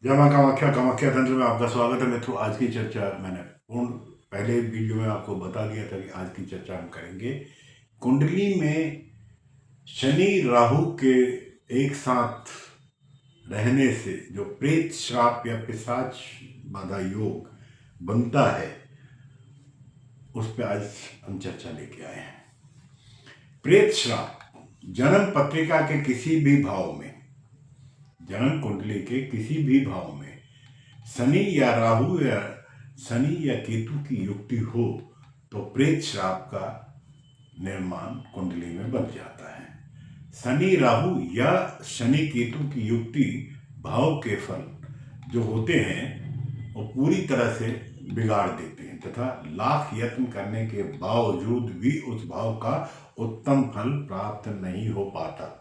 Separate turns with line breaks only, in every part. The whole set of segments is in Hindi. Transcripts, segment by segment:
जय मां कामाख्या कामाख्या तंत्र में आपका स्वागत है मित्रों। आज की चर्चा मैंने पूर्ण पहले वीडियो में आपको बता दिया था कि आज की चर्चा हम करेंगे कुंडली में शनि राहु के एक साथ रहने से जो प्रेत श्राप या पिशाच बाधा योग बनता है, उस पर आज हम चर्चा लेके आए हैं। प्रेत श्राप जन्म पत्रिका के किसी भी भाव में, जन्म कुंडली के किसी भी भाव में शनि या राहु या शनि या केतु की युक्ति हो तो प्रेत श्राप का निर्माण कुंडली में बन जाता है। शनि राहु या शनि केतु की युक्ति भाव के फल जो होते हैं वो पूरी तरह से बिगाड़ देते हैं तथा लाख यत्न करने के बावजूद भी उस भाव का उत्तम फल प्राप्त नहीं हो पाता।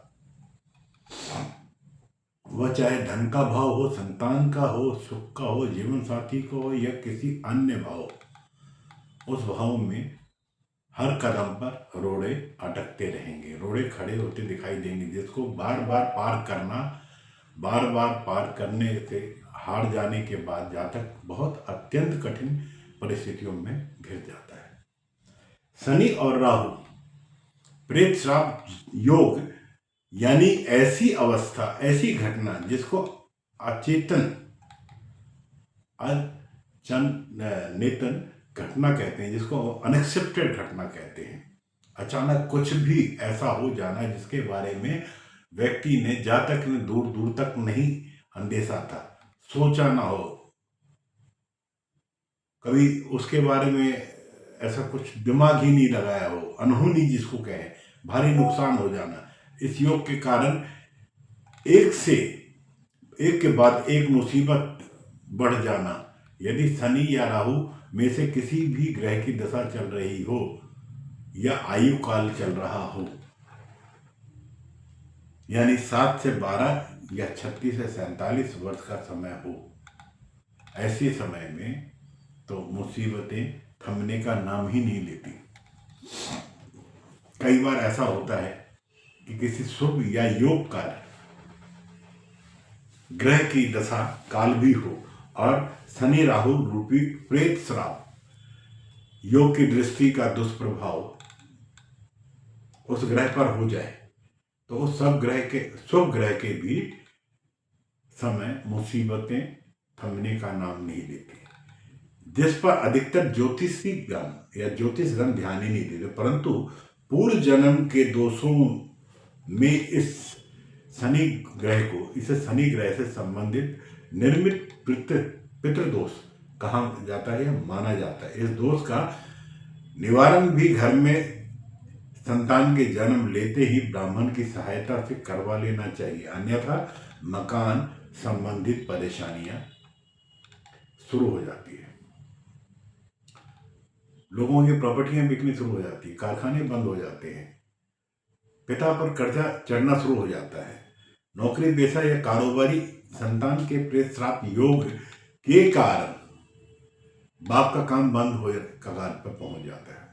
वह चाहे धन का भाव हो, संतान का हो, सुख का हो, जीवन साथी को हो या किसी अन्य भाव, उस भाव में हर कदम पर रोड़े अटकते रहेंगे, रोड़े खड़े होते दिखाई देंगे, जिसको बार बार पार करना, बार बार पार करने से हार जाने के बाद जातक बहुत अत्यंत कठिन परिस्थितियों में घिर जाता है। शनि और राहु प्रेत श्राप योग यानी ऐसी अवस्था, ऐसी घटना जिसको अचेतन अचेतन घटना कहते हैं, जिसको अनएक्सेप्टेड घटना कहते हैं। अचानक कुछ भी ऐसा हो जाना जिसके बारे में व्यक्ति ने जातक ने दूर दूर तक नहीं अंदेशा था, सोचा ना हो, कभी उसके बारे में ऐसा कुछ दिमाग ही नहीं लगाया हो, अनहोनी जिसको कहें, भारी नुकसान हो जाना। इस योग के कारण एक के बाद एक मुसीबत बढ़ जाना। यदि शनि या राहु में से किसी भी ग्रह की दशा चल रही हो या आयु काल चल रहा हो, यानी 7 से 12 या 36 से 47 वर्ष का समय हो, ऐसे समय में तो मुसीबतें थमने का नाम ही नहीं लेती। कई बार ऐसा होता है कि किसी शुभ या योग कार्य ग्रह की दशा काल भी हो और शनि राहु रूपी प्रेत श्राप योग की दृष्टि का दुष्प्रभाव उस ग्रह पर हो जाए तो उस सब ग्रह के शुभ ग्रह के भी समय मुसीबतें थमने का नाम नहीं लेती, जिस पर अधिकतर ज्योतिषीगण या ज्योतिषगण ध्यान ही नहीं देते। परंतु पूर्व जन्म के दोषों में इस शनि ग्रह को, इसे शनि ग्रह से संबंधित निर्मित पितृदोष कहा जाता है, माना जाता है। इस दोष का निवारण भी घर में संतान के जन्म लेते ही ब्राह्मण की सहायता से करवा लेना चाहिए, अन्यथा मकान संबंधित परेशानियां शुरू हो जाती है। लोगों की प्रॉपर्टियां बिकनी शुरू हो जाती है, कारखाने बंद हो जाते हैं, पिता पर कर्जा चढ़ना शुरू हो जाता है, नौकरी पेशा या कारोबारी संतान के प्रेत श्राप योग के कारण बाप का काम बंद हो कगार पर पहुंच जाता है।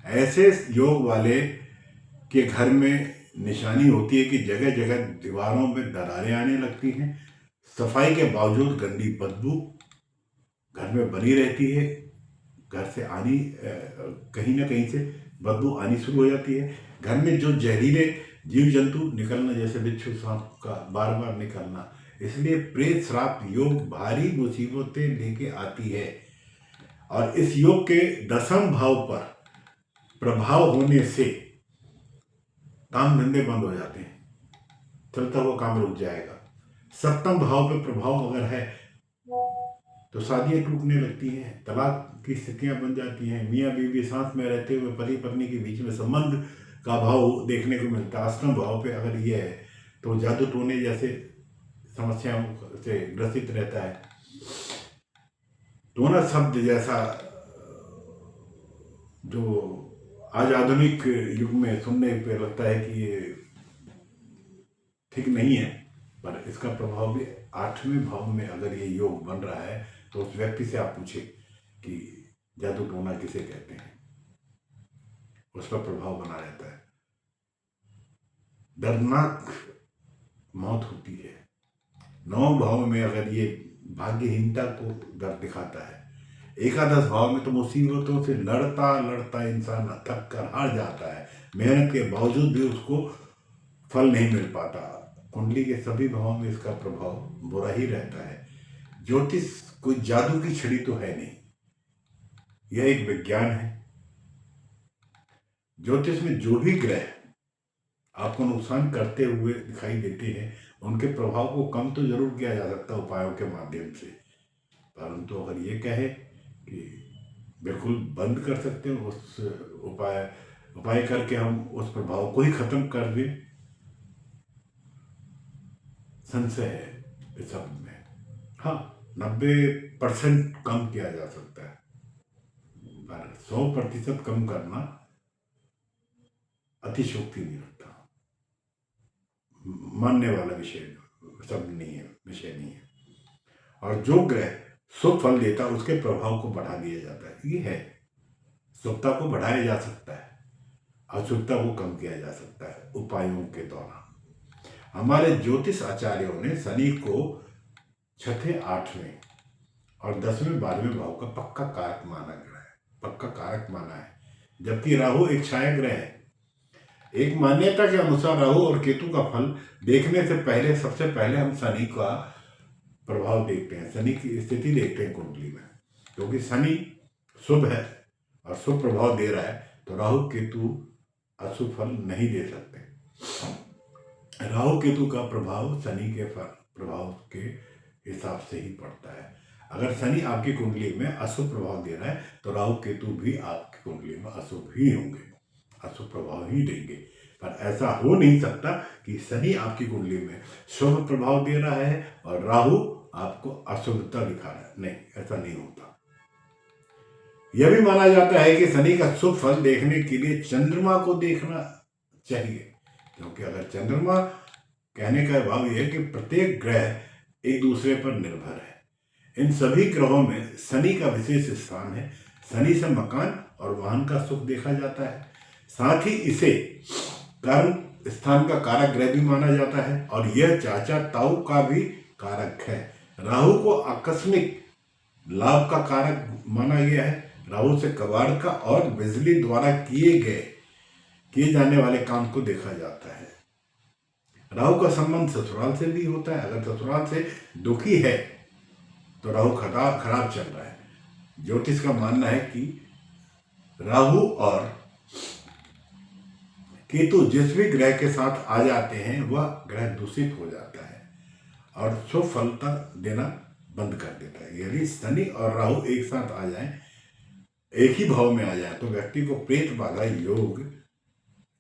ऐसे योग वाले के घर में निशानी होती है कि जगह जगह दीवारों में दरारें आने लगती हैं, सफाई के बावजूद गंदी बदबू घर में बनी रहती है, घर से आनी कहीं ना कहीं से बदबू आनी शुरू हो जाती है, घर में जो जहरीले जीव जंतु निकलना, जैसे बिच्छू सांप का बार बार निकलना। इसलिए प्रेत श्राप योग भारी मुसीबतें लेके आती है और इस योग के 10वें भाव पर प्रभाव होने से काम धंधे बंद हो जाते हैं, चलता हुआ काम रुक जाएगा। 7वें भाव पे प्रभाव अगर है तो शादियां टूटने लगती हैं, तलाक की स्थितियां बन जाती हैं, मियाँ बीवी साथ में रहते हुए पति पत्नी के बीच में संबंध का भाव देखने को मिलता है। 8वें भाव पे अगर ये है तो जादू टोने जैसे समस्याओं से ग्रसित रहता है। टोना शब्द जैसा जो आज आधुनिक युग में सुनने पे लगता है कि ये ठीक नहीं है, पर इसका प्रभाव भी 8वें भाव में अगर ये योग बन रहा है तो उस व्यक्ति से आप पूछे कि जादू टोना किसे कहते हैं, उस पर प्रभाव बना रहता है। दर्दनाक मौत होती है, 9 भाव में अगर ये भाग्यहीनता को दर दिखाता है, एकादश भाव में तो मुसीबतों से लड़ता लड़ता इंसान थक कर हार जाता है, मेहनत के बावजूद भी उसको फल नहीं मिल पाता। कुंडली के सभी भावों में इसका प्रभाव बुरा ही रहता है। ज्योतिष कोई जादू की छड़ी तो है नहीं, यह एक विज्ञान है। ज्योतिष में जो भी ग्रह आपको नुकसान करते हुए दिखाई देते हैं, उनके प्रभाव को कम तो जरूर किया जा सकता है उपायों के माध्यम से, परंतु अगर ये कहे कि बिल्कुल बंद कर सकते हैं उस उपाय करके हम उस प्रभाव को ही खत्म कर दें, संशय है इस सब में। हाँ, 90% कम किया जा सकता है, पर 100% कम करना अतिशोक्ति नहीं रखता, मानने वाला विषय शब्द नहीं है, विषय नहीं है। और जो ग्रह शुभ फल देता है उसके प्रभाव को बढ़ा दिया जाता है। ये है, शुभता को बढ़ाया जा सकता है, अशुभता को कम किया जा सकता है उपायों के द्वारा। हमारे ज्योतिष आचार्यों ने शनि को 6, 8वें और 10वें 12वें भाव का पक्का कारक माना है, जबकि राहु एक छाया ग्रह है। एक मान्यता के अनुसार राहु और केतु का फल देखने से पहले सबसे पहले हम शनि का प्रभाव देखते हैं, शनि की स्थिति देखते हैं कुंडली में, क्योंकि शनि शुभ है और शुभ प्रभाव दे रहा है, तो राहु केतु अशुभ फल नहीं दे सकते। राहु केतु का प्रभाव शनि के प्रभाव के हिसाब से ही पड़ता है। अगर शनि आपकी कुंडली में अशुभ प्रभाव दे रहा है तो राहु केतु भी आपकी कुंडली में अशुभ ही होंगे, अशुभ प्रभाव ही देंगे। पर ऐसा हो नहीं सकता कि शनि आपकी कुंडली में शुभ प्रभाव दे रहा है और राहु आपको अशुभता दिखा रहा है, नहीं, ऐसा नहीं होता। यह भी माना जाता है कि शनि का शुभ फल देखने के लिए चंद्रमा को देखना चाहिए, क्योंकि अगर चंद्रमा, कहने का भाव यह है कि प्रत्येक ग्रह एक दूसरे पर निर्भर है। इन सभी ग्रहों में शनि का विशेष स्थान है। शनि से मकान और वाहन का सुख देखा जाता है, साथ ही इसे कर्म स्थान का कारक ग्रह भी माना जाता है और यह चाचा ताऊ का भी कारक है। राहु को आकस्मिक लाभ का कारक माना गया है। राहु से कबाड़ का और बिजली द्वारा किए जाने वाले काम को देखा जाता है। राहु का संबंध ससुराल से भी होता है। अगर ससुराल से दुखी है तो राहु खराब चल रहा है। ज्योतिष का मानना है कि राहु और केतु जिस भी ग्रह के साथ आ जाते हैं वह ग्रह दूषित हो जाता है और शुभ फलता देना बंद कर देता है। यदि शनि और राहु एक साथ आ जाएं, एक ही भाव में आ जाए, तो व्यक्ति को प्रेत बाधा योग,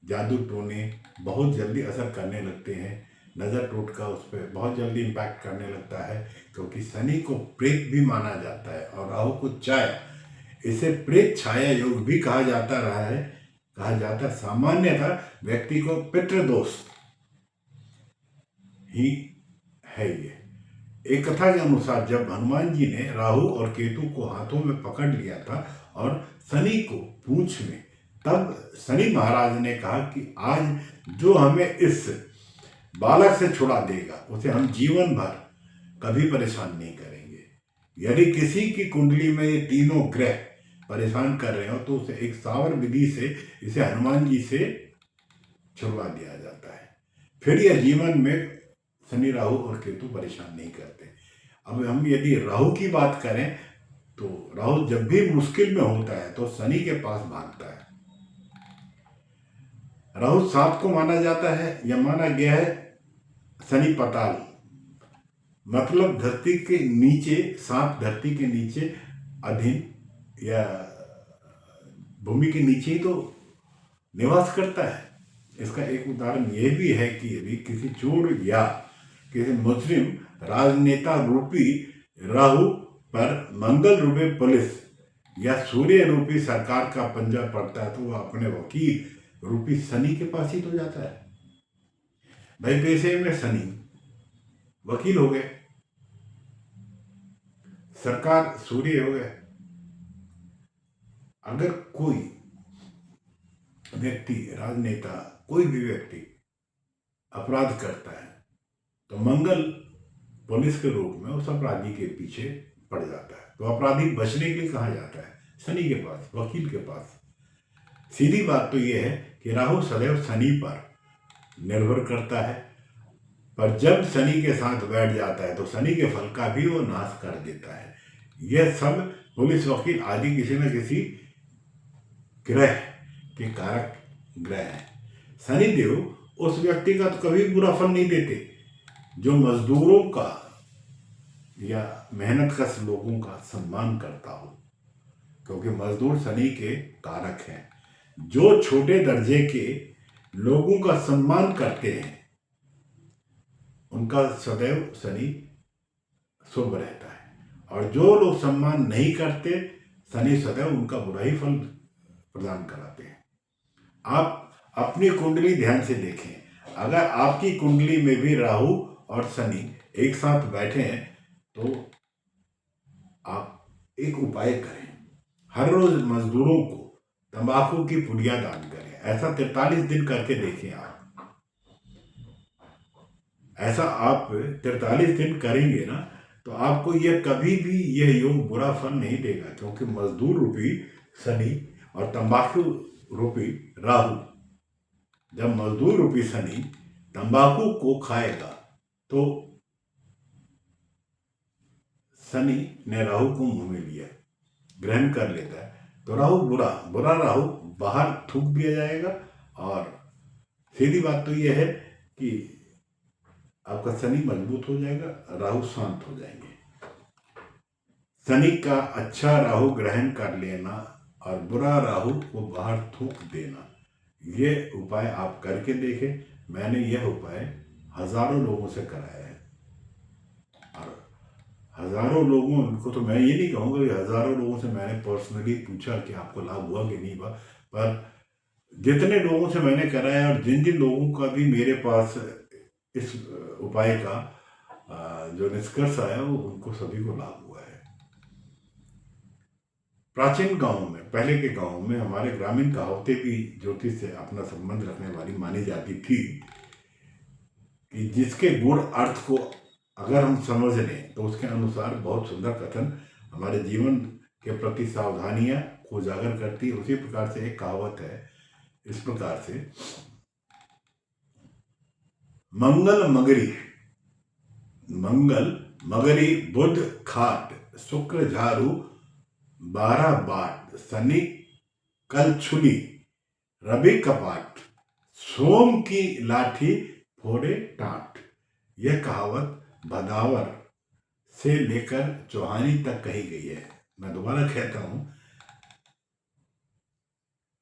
जादू टोने बहुत जल्दी असर करने लगते हैं। नज़र टोटका उस पर बहुत जल्दी इम्पैक्ट करने लगता है, क्योंकि शनि को प्रेत भी माना जाता है और राहु को छाया। इसे प्रेत छाया योग भी कहा जाता। सामान्यतः व्यक्ति को पितृदोष ही है ये। एक कथा के अनुसार जब हनुमान जी ने राहु और केतु को हाथों में पकड़ लिया था और शनि को पूंछ में, तब शनि महाराज ने कहा कि आज जो हमें इस बालक से छुड़ा देगा उसे हम जीवन भर कभी परेशान नहीं करेंगे। यदि किसी की कुंडली में ये तीनों ग्रह परेशान कर रहे हो तो उसे एक सावर विधि से इसे हनुमान जी से छुड़वा दिया जाता है, फिर यह जीवन में शनि, राहु और केतु परेशान नहीं करते। अब हम यदि राहु की बात करें तो राहु जब भी मुश्किल में होता है तो शनि के पास भागता है। राहु सांप को माना जाता है या माना गया है। शनि पाताल, मतलब धरती के नीचे, सांप धरती के नीचे अधीन या भूमि के नीचे ही तो निवास करता है। इसका एक उदाहरण यह भी है कि यदि किसी चोर या किसी मुस्लिम राजनेता रूपी राहु पर मंगल रूपी पुलिस या सूर्य रूपी सरकार का पंजा पड़ता है तो वह अपने वकील रूपी शनि के पास ही तो जाता है। भाई पैसे में शनि वकील हो गए, सरकार सूर्य हो गए। अगर कोई व्यक्ति, राजनेता, कोई भी व्यक्ति अपराध करता है तो मंगल पुलिस के रूप में उस अपराधी के पीछे पड़ जाता है। तो अपराधी बचने के लिए कहाँ जाता है? शनि के पास, वकील के पास। सीधी बात तो यह है कि राहु सदैव शनि पर निर्भर करता है, पर जब शनि के साथ बैठ जाता है तो शनि के फल का भी वो नाश कर देता है। यह सब पुलिस, वकील आदि किसी न किसी ग्रह के कारक ग्रह है। शनिदेव उस व्यक्ति का तो कभी बुरा फल नहीं देते जो मजदूरों का या मेहनतकश लोगों का सम्मान करता हो, क्योंकि मजदूर शनि के कारक हैं। जो छोटे दर्जे के लोगों का सम्मान करते हैं उनका सदैव शनि शुभ रहता है, और जो लोग सम्मान नहीं करते शनि सदैव उनका बुरा ही फल प्रदान कराते हैं। आप अपनी कुंडली ध्यान से देखें, अगर आपकी कुंडली में भी राहु और शनि एक साथ बैठे हैं तो आप एक उपाय करें, हर रोज मजदूरों को तंबाकू की पुड़िया दान करें। ऐसा 43 दिन करके देखें आप। ऐसा आप 43 दिन करेंगे ना तो आपको यह कभी भी यह योग बुरा फल नहीं देगा, क्योंकि मजदूर रूपी शनि और तंबाकू रूपी राहु, जब मजदूर रूपी शनि तंबाकू को खाएगा तो शनि ने राहु को मुंह में लिया, ग्रहण कर लेता है, तो राहु बुरा राहु बाहर थूक दिया जाएगा। और सीधी बात तो यह है कि आपका शनि मजबूत हो जाएगा, राहु शांत हो जाएंगे। शनि का अच्छा राहु ग्रहण कर लेना और बुरा राहु को बाहर थूक देना, ये उपाय आप करके देखें। मैंने यह उपाय हजारों लोगों से कराया है, और हजारों लोगों को, तो मैं ये नहीं कहूँगा कि हजारों लोगों से मैंने पर्सनली पूछा कि आपको लाभ हुआ कि नहीं हुआ, पर जितने लोगों से मैंने कराया और जिन जिन लोगों का भी मेरे पास इस उपाय का जो निष्कर्ष आया वो उनको सभी को लाभ हुआ है। प्राचीन गांव में, पहले के गांव में हमारे ग्रामीण कहावतें भी ज्योतिष से अपना संबंध रखने वाली मानी जाती थी कि जिसके गुण अर्थ को अगर हम समझ लें तो उसके अनुसार बहुत सुंदर कथन हमारे जीवन के प्रति सावधानियां को उजागर करती है। उसी प्रकार से एक कहावत है इस प्रकार से, मंगल मगरी बुध खाट, शुक्र झारू 12 बाट, शनि कलछुली, रवि कपाट, सोम की लाठी फोड़े टाट। यह कहावत भदावर से लेकर चौहानी तक कही गई है। मैं दोबारा कहता हूं,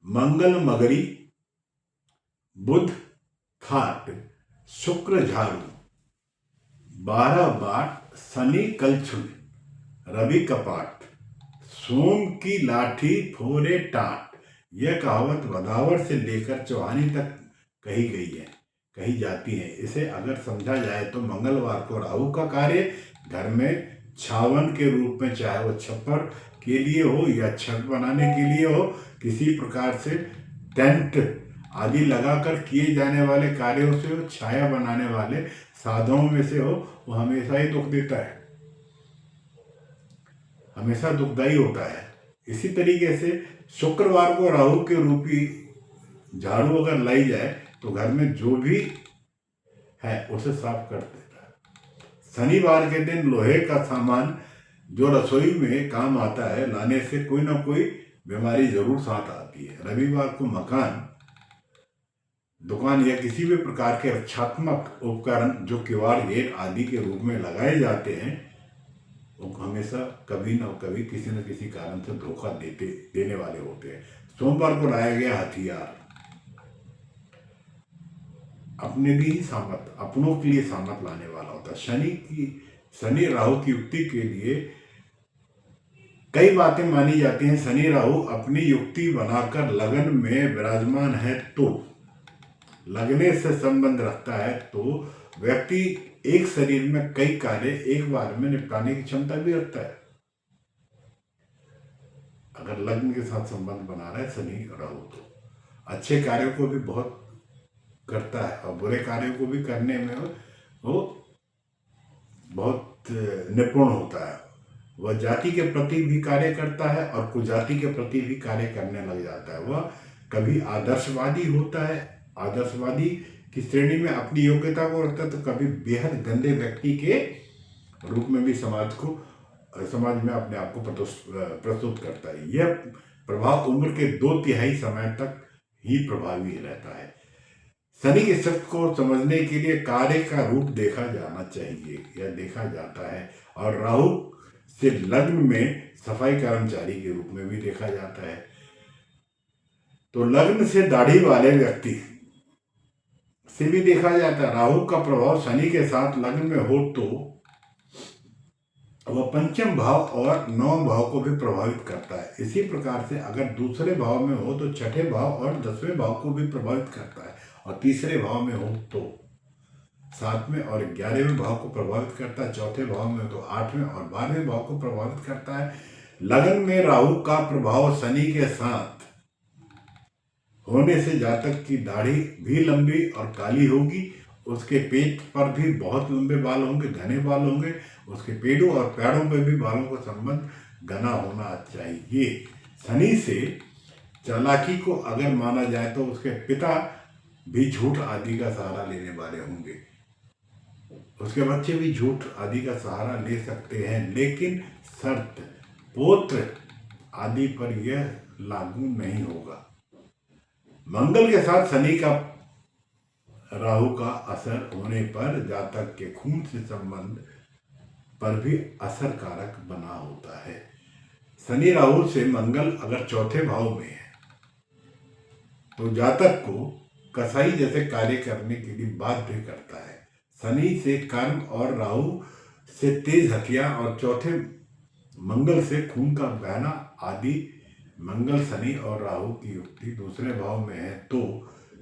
मंगल मगरी बुध खाट, शुक्र झाड़ू 12 बाट, शनि कलछुल, रवि कपाट, सोम की लाठी फोड़े टाट। यह कहावत भदावर से लेकर चौहानी तक कही जाती है। इसे अगर समझा जाए तो मंगलवार को राहु का कार्य घर में छावन के रूप में, चाहे वो छप्पर के लिए हो या छत बनाने के लिए हो, किसी प्रकार से टेंट आदि लगाकर किए जाने वाले कार्यों से हो, छाया बनाने वाले साधनों में से हो, वो हमेशा ही दुख देता है, हमेशा दुखदायी होता है। इसी तरीके से शुक्रवार को राहु के रूपी झाड़ू अगर लाई जाए तो घर में जो भी है उसे साफ कर देता है। शनिवार के दिन लोहे का सामान जो रसोई में काम आता है लाने से कोई ना कोई बीमारी जरूर साथ आती है। रविवार को मकान, दुकान या किसी भी प्रकार के रक्षात्मक उपकरण जो किवाड़, गेट आदि के रूप में लगाए जाते हैं वो हमेशा कभी ना कभी किसी न किसी कारण से धोखा देने वाले होते हैं। सोमवार को लाया गया हथियार अपनों के लिए सामत लाने वाला होता है। शनि राहु की युक्ति के लिए कई बातें मानी जाती हैं। शनि राहु अपनी युक्ति बनाकर लगन में विराजमान है तो, लगने से संबंध रखता है तो व्यक्ति एक शरीर में कई कार्य एक बार में निपटाने की क्षमता भी रखता है। अगर लग्न के साथ संबंध बना रहा है शनि राहु तो अच्छे कार्यों को भी बहुत करता है और बुरे कार्यों को भी करने में वो बहुत निपुण होता है। वह जाति के प्रति भी कार्य करता है और कुजाति के प्रति भी कार्य करने लग जाता है। वह कभी आदर्शवादी होता है, आदर्शवादी की श्रेणी में अपनी योग्यता को रखता है, तो कभी बेहद गंदे व्यक्ति के रूप में भी समाज में अपने आप को प्रस्तुत करता है। यह प्रभाव उम्र के 2/3 समय तक ही प्रभावी रहता है। शनि के शक्ति को समझने के लिए कार्य का रूप देखा जाना चाहिए या देखा जाता है, और राहु से लग्न में सफाई कर्मचारी के रूप में भी देखा जाता है। तो लग्न से दाढ़ी वाले व्यक्ति से भी देखा जाता है। राहु का प्रभाव शनि के साथ लग्न में हो तो वह पंचम भाव और नवम भाव को भी प्रभावित करता है। इसी प्रकार से अगर दूसरे भाव में हो तो छठे भाव और 10वें भाव को भी प्रभावित करता है, और तीसरे भाव में हो तो 7वें और 11वें भाव को प्रभावित करता है। चौथे भाव में हो तो 8वें और 12वें भाव को प्रभावित करता है। लगन में राहु का प्रभाव शनि के साथ होने से जातक की दाढ़ी भी लंबी और काली होगी, उसके पेट पर भी बहुत लंबे बाल होंगे, घने बाल होंगे, उसके पेड़ों और पैरों में भी बालों का संबंध घना होना चाहिए। शनि से चालाकी को अगर माना जाए तो उसके पिता भी झूठ आदि का सहारा लेने वाले होंगे, उसके बच्चे भी झूठ आदि का सहारा ले सकते हैं, लेकिन शर्त पुत्र आदि पर यह लागू नहीं होगा। मंगल के साथ शनि का राहु का असर होने पर जातक के खून से संबंध पर भी असर कारक बना होता है। शनि राहु से मंगल अगर चौथे भाव में है तो जातक को कसाई जैसे कार्य करने के लिए बाध्य करता है। शनि से कर्म और राहु से तेज हथियार और चौथे मंगल से खून का बहना आदि। मंगल शनि और राहु की युक्ति दूसरे भाव में है तो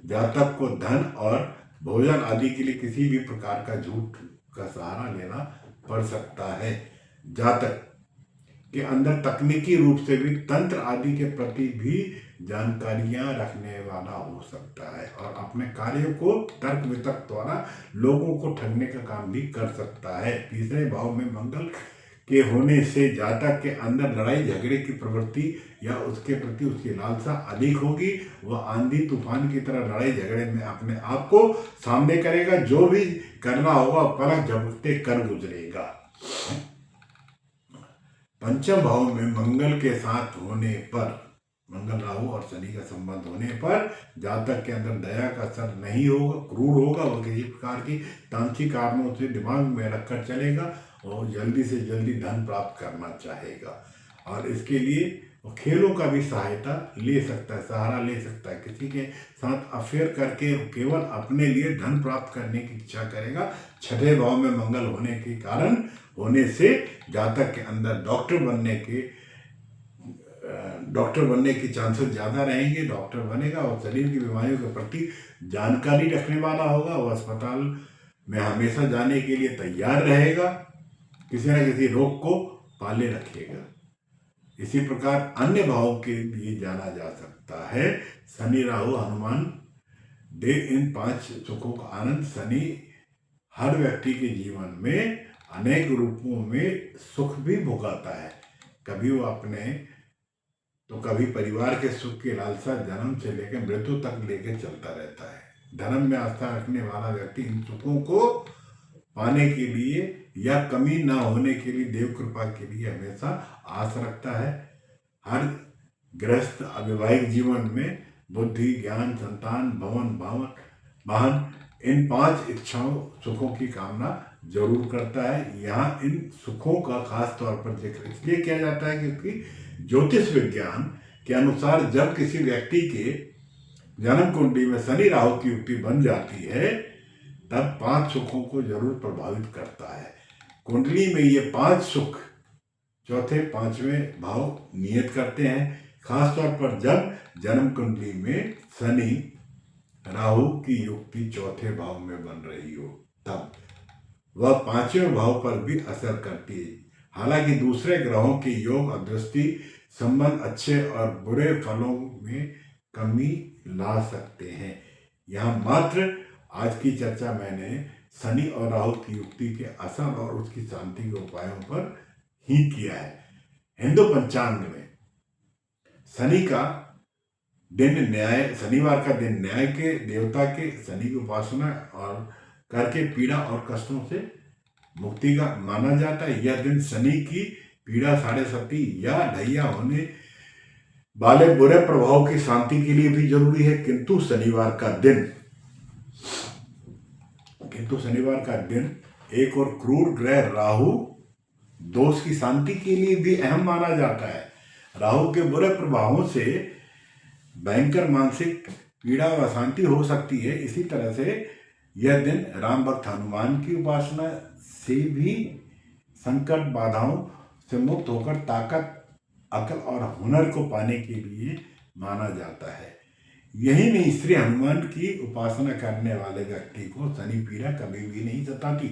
जातक को धन और भोजन आदि के लिए किसी भी प्रकार का झूठ का सहारा लेना पड़ सकता है। जातक के अंदर तकनीकी रूप से भी तंत्र आदि के प्रति भी जानकारियां रखने वाला हो सकता है, और अपने कार्यों को तर्क वितर्क द्वारा लोगों को ठगने का काम भी कर सकता है। तीसरे भाव में मंगल के होने से जातक के अंदर लड़ाई झगड़े की प्रवृत्ति या उसके प्रति उसकी लालसा अधिक होगी। वह आंधी तूफान की तरह लड़ाई झगड़े में अपने आप को सामने करेगा, जो भी करना होगा पलक झपकते कर गुजरेगा। पंचम भाव में मंगल के साथ होने पर, मंगल राहु और शनि का संबंध होने पर जातक के अंदर दया का असर नहीं होगा, क्रूर होगा। वह किसी प्रकार की तांत्रिक कारणों से दिमाग में रखकर चलेगा और जल्दी से जल्दी धन प्राप्त करना चाहेगा, और इसके लिए वो खेलों का भी सहायता ले सकता है, सहारा ले सकता है। किसी के साथ अफेयर करके केवल अपने लिए धन प्राप्त करने की इच्छा करेगा। छठे भाव में मंगल होने के कारण होने से जातक के अंदर डॉक्टर बनने के चांसेस ज़्यादा रहेंगे। डॉक्टर बनेगा और शरीर की बीमारियों के प्रति जानकारी रखने वाला होगा। वह अस्पताल में हमेशा जाने के लिए तैयार रहेगा, किसी न किसी रोग को पाले रखेगा। इसी प्रकार अन्य भावों के लिए जाना जा सकता है। शनि राहु हनुमान दे इन 5 सुखों का आनंद। शनि हर व्यक्ति के जीवन में अनेक रूपों में सुख भी भुगाता है। कभी वो अपने तो कभी परिवार के सुख की लालसा जन्म से लेकर मृत्यु तक लेकर चलता रहता है। धर्म में आस्था रखने वाला व्यक्ति इन सुखों को पाने के लिए या कमी ना होने के लिए देव कृपा के लिए हमेशा आस रखता है। हर गृहस्थ अविवाहिक जीवन में बुद्धि, ज्ञान, संतान, भवन, वाहन इन 5 इच्छाओं सुखों की कामना जरूर करता है। यहाँ इन सुखों का खास तौर पर जिक्र इसलिए किया जाता है क्योंकि ज्योतिष विज्ञान के अनुसार जब किसी व्यक्ति के जन्म कुंडली में शनि राहु की युक्ति बन जाती है तब 5 सुखों को जरूर प्रभावित करता है। कुंडली में ये 5 सुख चौथे 5वें भाव नियत करते हैं। खासतौर पर जब जन्म कुंडली में शनि राहु की युक्ति चौथे भाव में बन रही हो तब वह 5वें भाव पर भी असर करती है। हालांकि दूसरे ग्रहों के योग और दृष्टि संबंध अच्छे और बुरे फलों में कमी ला सकते हैं। यहाँ मात्र आज की चर्चा मैंने शनि और राहु की युक्ति के असर और उसकी शांति के उपायों पर ही किया है। हिंदू पंचांग में शनि का दिन न्याय, शनिवार का दिन न्याय के देवता के शनि की उपासना और करके पीड़ा और कष्टों से मुक्ति का माना जाता है। यह दिन शनि की पीड़ा, साढ़े सती या ढैया होने वाले बुरे प्रभाव की शांति के लिए भी जरूरी है। किंतु शनिवार का दिन एक और क्रूर ग्रह राहु दोष की शांति के लिए भी अहम माना जाता है। राहु के बुरे प्रभावों से भयंकर मानसिक पीड़ा व अशांति हो सकती है। इसी तरह से यह दिन राम भक्त हनुमान की उपासना से भी संकट बाधाओं से मुक्त होकर ताकत, अकल और हुनर को पाने के लिए माना जाता है। यही नहीं, श्री हनुमान की उपासना करने वाले व्यक्ति को शनि पीड़ा कभी भी नहीं सताती,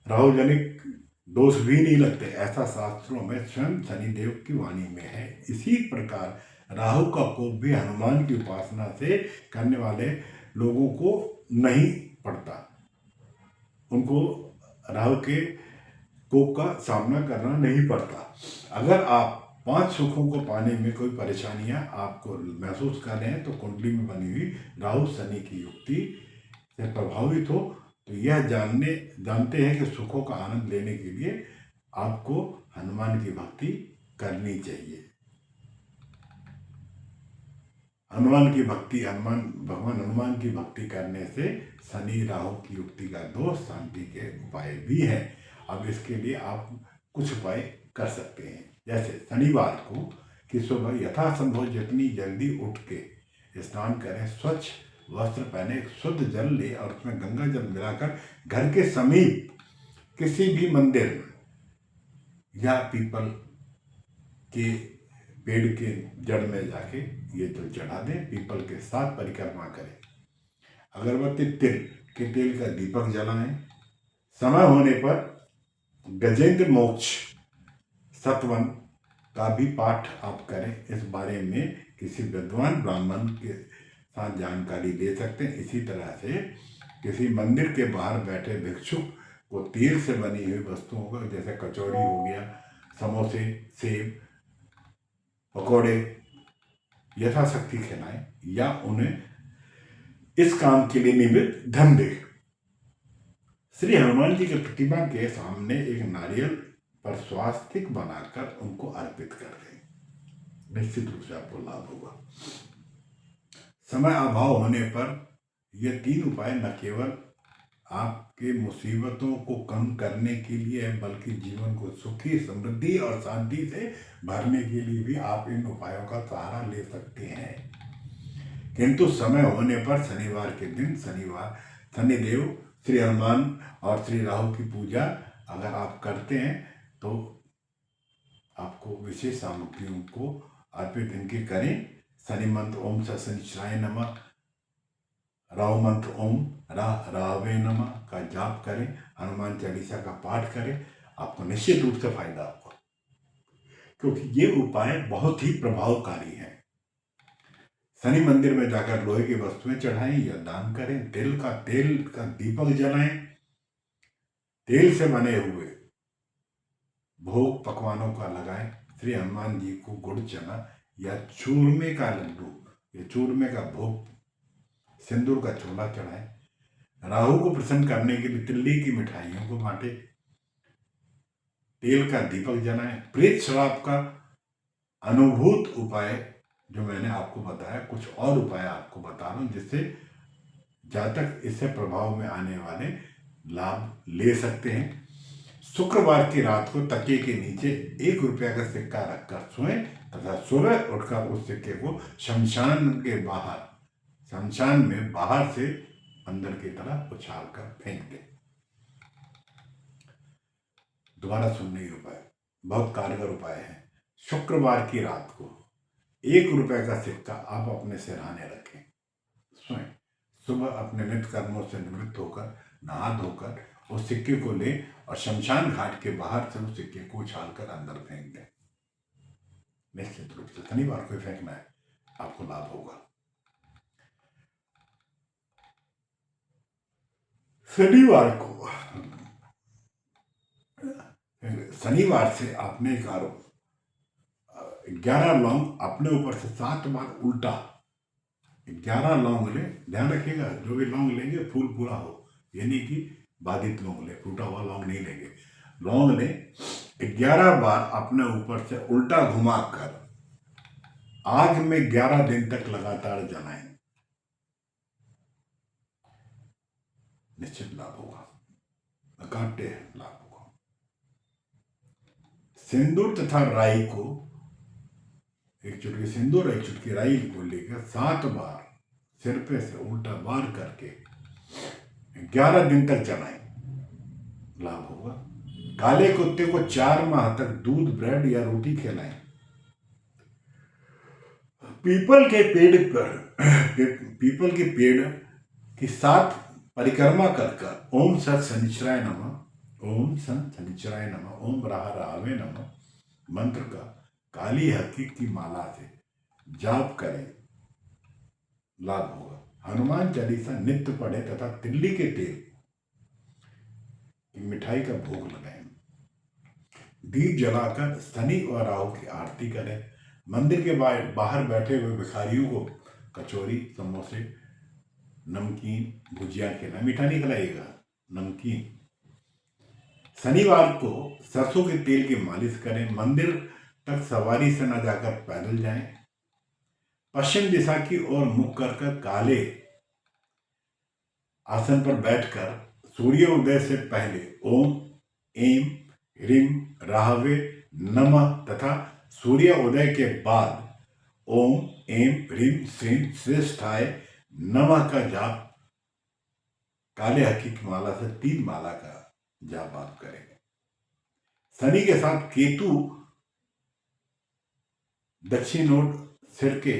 राहुजनिक दोष भी नहीं लगते, ऐसा शास्त्रों में स्वयं शनिदेव की वाणी में है। इसी प्रकार राहु का कोप भी हनुमान की उपासना से करने वाले लोगों को नहीं पड़ता, उनको राहु के कोप का सामना करना नहीं पड़ता। अगर आप 5 सुखों को पाने में कोई परेशानियां आपको महसूस कर रहे हैं तो कुंडली में बनी हुई राहु शनि की युक्ति से प्रभावित हो तो यह जानते हैं कि सुखों का आनंद लेने के लिए आपको हनुमान की भक्ति करनी चाहिए। भगवान हनुमान की भक्ति करने से शनि राहु की युक्ति का दोष शांति के उपाय भी हैं। अब इसके लिए आप कुछ उपाय कर सकते हैं। जैसे शनिवार को कि सुबह यथासंभव जितनी जल्दी उठ के स्नान करें, स्वच्छ वस्त्र पहने, शुद्ध जल ले और उसमें गंगा जल मिलाकर घर के समीप किसी भी मंदिर या पीपल के पेड़ के जड़ में जाके ये जल चढ़ा दें, पीपल के साथ परिक्रमा करें, अगरबत्ती तिल के तेल का दीपक जलाएं, समय होने पर गजेंद्र मोक्ष सतवन का भी पाठ आप करें। इस बारे में किसी विद्वान ब्राह्मण के साथ जानकारी ले सकते हैं। इसी तरह से किसी मंदिर के बाहर बैठे भिक्षुक को तेल से बनी हुई वस्तुओं को, जैसे कचौड़ी हो गया, समोसे, सेब, पकौड़े यथाशक्ति खिलाएं या उन्हें इस काम के लिए निमित्त धन दें। श्री हनुमान जी की प्रतिमा के सामने एक नारियल पर स्वास्तिक बनाकर उनको अर्पित कर दें, निश्चित रूप से आपको लाभ होगा। समय अभाव होने पर यह 3 उपाय न केवल आपके मुसीबतों को कम करने के लिए है, बल्कि जीवन को सुखी, समृद्धि और शांति से भरने के लिए भी आप इन उपायों का सहारा ले सकते हैं। किंतु समय होने पर शनिवार के दिन शनिदेव, श्री हनुमान और श्री राहु की पूजा अगर आप करते हैं तो आपको विशेष सामग्रियों को अर्पित इनके करें। शनि मंत्र ओम शनिश्चराय नमः, राहु मंत्र ओम राहवे नमः का जाप करें, हनुमान चालीसा का पाठ करें, आपको निश्चित रूप से फायदा होगा, क्योंकि ये उपाय बहुत ही प्रभावकारी है। शनि मंदिर में जाकर लोहे की वस्तुएं चढ़ाएं या दान करें, तेल का दीपक जलाएं, तेल से बने हुए भोग पकवानों का लगाएं, श्री हनुमान जी को गुड़ चना या चूरमे का लड्डू या चूरमे का भोग, सिंदूर का छोला चढ़ाएं, राहु को प्रसन्न करने के लिए तिल्ली की मिठाइयों को बांटे, तेल का दीपक जलाएं। प्रेत श्राप का अनुभूत उपाय जो मैंने आपको बताया, कुछ और उपाय आपको बता रहा हूं जिससे जातक इससे प्रभाव में आने वाले लाभ ले सकते हैं। शुक्रवार की रात को तकिए के नीचे 1 रुपया का सिक्का रखकर सोएं तथा सुबह उठकर उस सिक्के को शमशान में बाहर से अंदर की तरफ उछाल कर फेंक दें। दोबारा सुनने ये उपाय बहुत कारगर उपाय है। शुक्रवार की रात को 1 रुपये का सिक्का आप अपने सिरहाने रखें, सोएं, सुबह अपने नित्य कर्मों से निवृत्त होकर नहा धोकर उस सिक्के को लें और शमशान घाट के बाहर से उस सिक्के को उछाल कर अंदर फेंक दें। निश्चित रूप से शनिवार को फेंकना है, आपको लाभ होगा। शनिवार को शनिवार से आपने 11 लौंग अपने ऊपर से 7 बार उल्टा 11 लौंग ले। ध्यान रखिएगा, जो भी लौंग लेंगे फूल पूरा हो, यानी कि बाधित लौंग ले, टूटा हुआ लौंग नहीं लेंगे। लौंग ले 11 बार अपने ऊपर से उल्टा घुमाकर आग में 11 दिन तक लगातार जलाएं, निश्चित लाभ होगा, अकाट्य लाभ होगा। सिंदूर तथा राई को, एक चुटकी सिंदूर एक चुटकी राई को लेकर 7 बार सिर पे से उल्टा बार करके 11 दिन तक जलाएं, लाभ होगा। काले कुत्ते को 4 माह तक दूध, ब्रेड या रोटी खिलाएं। पीपल के पेड़ की 7 परिक्रमा कर ओम सत शनिचराय नमः, ओम सत शनिचराय नमः, ओम राह राहवे नमः मंत्र का काली हकीक की माला से जाप करें, लाभ होगा। हनुमान चालीसा नित्य पढ़े तथा तिल्ली के तेल की मिठाई का भोग लगाएं। दीप जलाकर शनि और राहु की आरती करें। मंदिर के बाहर बैठे हुए भिखारियों को कचौरी, समोसे, नमकीन, भुजिया खिलाएं, मीठा नहीं खिलाइएगा, नमकीन। शनिवार को सरसों के तेल की मालिश करें। मंदिर तक सवारी से न जाकर पैदल जाएं। पश्चिम दिशा की ओर मुख कर काले आसन पर बैठकर सूर्योदय से पहले ओम एम ह्रीम राहवे नमः तथा सूर्योदय के बाद ओम एम ह्रीम श्रीम श्रेष्ठाय नमः का जाप काले हकीक माला से 3 माला का जाप आप करेंगे। शनि के साथ केतु दक्षिण ओर सिर के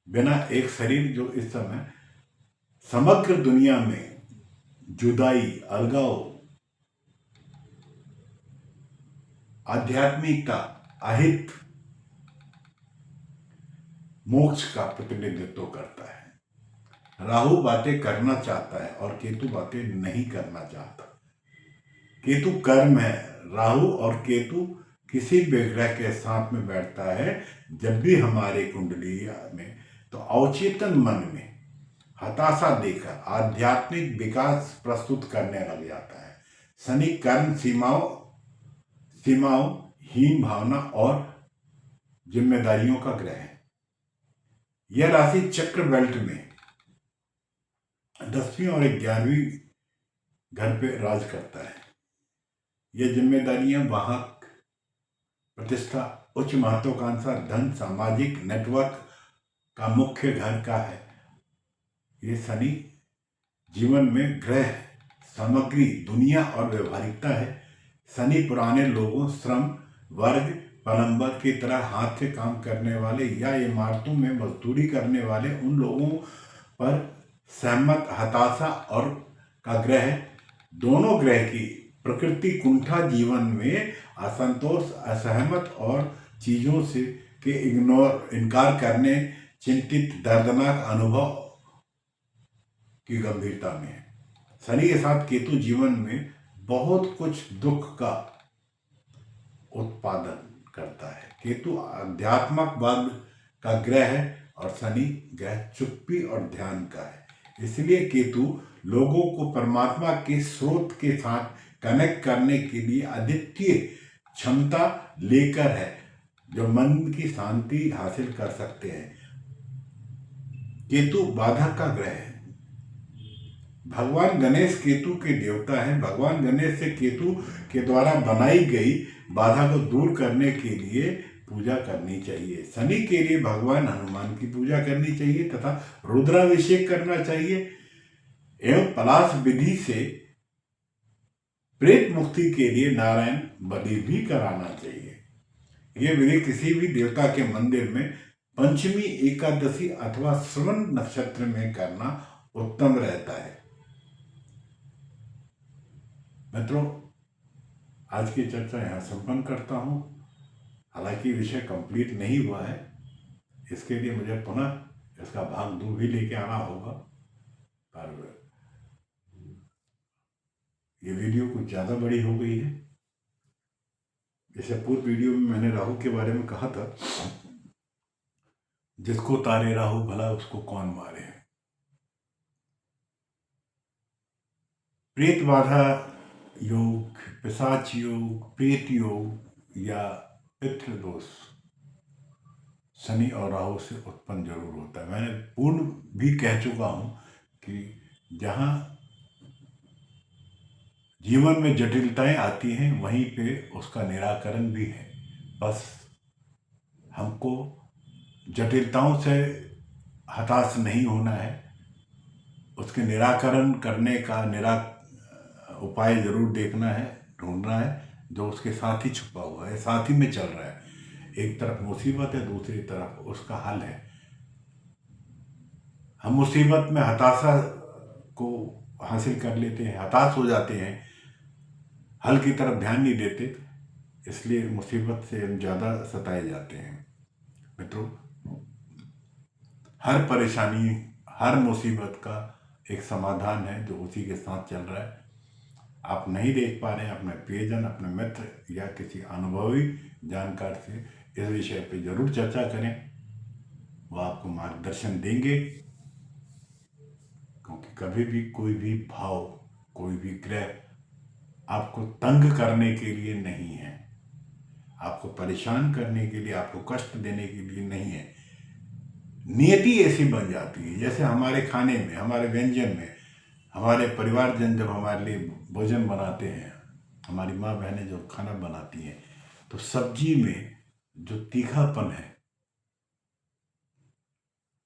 बिना एक शरीर जो इस समय समग्र दुनिया में जुदाई, अलगाव, आध्यात्मिकता, अहित, मोक्ष का प्रतिनिधित्व करता है। राहु बातें करना चाहता है और केतु बातें नहीं करना चाहता। केतु कर्म है। राहु और केतु किसी भी ग्रह के साथ में बैठता है जब भी हमारे कुंडली में, तो अवचेतन मन में हताशा देकर आध्यात्मिक विकास प्रस्तुत करने लग जाता है। शनि कर्म, सीमाओं, हीन भावना और जिम्मेदारियों का ग्रह है। यह राशि चक्र बेल्ट में 10वीं और 11वीं घर पे राज करता है। ये जिम्मेदारियां वाहक, प्रतिष्ठा, उच्च महत्वाकांक्षा, धन, सामाजिक नेटवर्क का मुख्य घर का है। ये शनि जीवन में ग्रह, सामग्री, दुनिया और व्यवहारिकता है। शनि पुराने लोगों, श्रम वर्ग, प्लम्बर की तरह हाथ से काम करने वाले या इमारतों में मजदूरी करने वाले उन लोगों पर सहमत, हताशा और का ग्रह है। दोनों ग्रह की प्रकृति कुंठा, जीवन में असंतोष, असहमत और चीजों से के इनकार करने, चिंतित, दर्दनाक अनुभव की गंभीरता में है। शनि के साथ केतु जीवन में बहुत कुछ दुख का उत्पादन करता है। केतु अध्यात्मकवाद का ग्रह है और शनि ग्रह चुप्पी और ध्यान का है। इसलिए केतु लोगों को परमात्मा के स्रोत के साथ कनेक्ट करने के लिए अद्वितीय क्षमता लेकर है, जो मन की शांति हासिल कर सकते हैं। केतु बाधा का ग्रह है। भगवान गणेश केतु के देवता हैं। भगवान गणेश से केतु के द्वारा बनाई गई बाधा को दूर करने के लिए पूजा करनी चाहिए। शनि के लिए भगवान हनुमान की पूजा करनी चाहिए तथा रुद्राभिषेक करना चाहिए एवं पलाश विधि से प्रेत मुक्ति के लिए नारायण बलि भी कराना चाहिए। यह विधि किसी भी देवता के मंदिर में पंचमी, एकादशी अथवा श्रवण नक्षत्र में करना उत्तम रहता है। मित्रों, आज की चर्चा यहाँ संपन्न करता हूँ। हालांकि विषय कंप्लीट नहीं हुआ है, इसके लिए मुझे पुनः इसका भाग 2 भी लेके आना होगा, पर ये वीडियो कुछ ज़्यादा बड़ी हो गई है। जैसे पूर्व वीडियो में मैंने राहु के बारे में कहा था, जिसको तारे राहु भला उसको कौन मारे। प्रेत बाधा योग, पिशाच योग, प्रेत योग या पितृ दोष शनि और राहु से उत्पन्न जरूर होता है। मैंने पूर्ण भी कह चुका हूं कि जहां जीवन में जटिलताएं आती हैं वहीं पे उसका निराकरण भी है। बस हमको जटिलताओं से हताश नहीं होना है, उसके निराकरण करने का उपाय जरूर देखना है, ढूंढना है, जो उसके साथ ही छुपा हुआ है, साथ ही में चल रहा है। एक तरफ मुसीबत है, दूसरी तरफ उसका हल है। हम मुसीबत में हताशा को हासिल कर लेते हैं, हताश हो जाते हैं, हल की तरफ ध्यान नहीं देते, इसलिए मुसीबत से हम ज़्यादा सताए जाते हैं। मित्रों, हर परेशानी, हर मुसीबत का एक समाधान है जो उसी के साथ चल रहा है। आप नहीं देख पा रहे हैं, अपने प्रियजन, अपने मित्र या किसी अनुभवी जानकार से इस विषय पे जरूर चर्चा करें, वो आपको मार्गदर्शन देंगे। क्योंकि कभी भी कोई भी भाव, कोई भी ग्रह आपको तंग करने के लिए नहीं है, आपको परेशान करने के लिए, आपको कष्ट देने के लिए नहीं है। नियति ऐसी बन जाती है, जैसे हमारे खाने में, हमारे व्यंजन में, हमारे परिवारजन जब हमारे लिए भोजन बनाते हैं, हमारी माँ बहनें जो खाना बनाती हैं, तो सब्जी में जो तीखापन है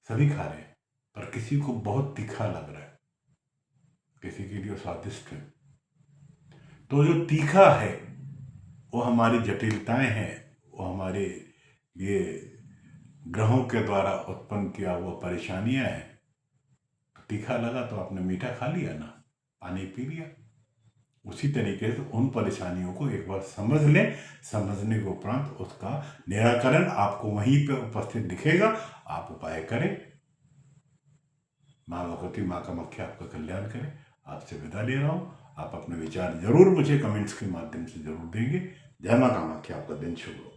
सभी खा रहे हैं, पर किसी को बहुत तीखा लग रहा है, किसी के लिए स्वादिष्ट है। तो जो तीखा है वो हमारी जटिलताएं हैं, वो हमारे ये ग्रहों के द्वारा उत्पन्न किया हुआ परेशानियां हैं। तो तीखा लगा तो आपने मीठा खा लिया ना, पानी पी लिया। उसी तरीके से उन परेशानियों को एक बार समझ लें, समझने के उपरांत उसका निराकरण आपको वहीं पे उपस्थित दिखेगा, आप उपाय करें। माँ भगवती, माँ कामाख्या आपका कल्याण करें। आपसे विदा ले रहा हूँ। आप अपने विचार जरूर मुझे कमेंट्स के माध्यम से जरूर देंगे। जय माँ कामाख्या, आपका दिन शुभ हो।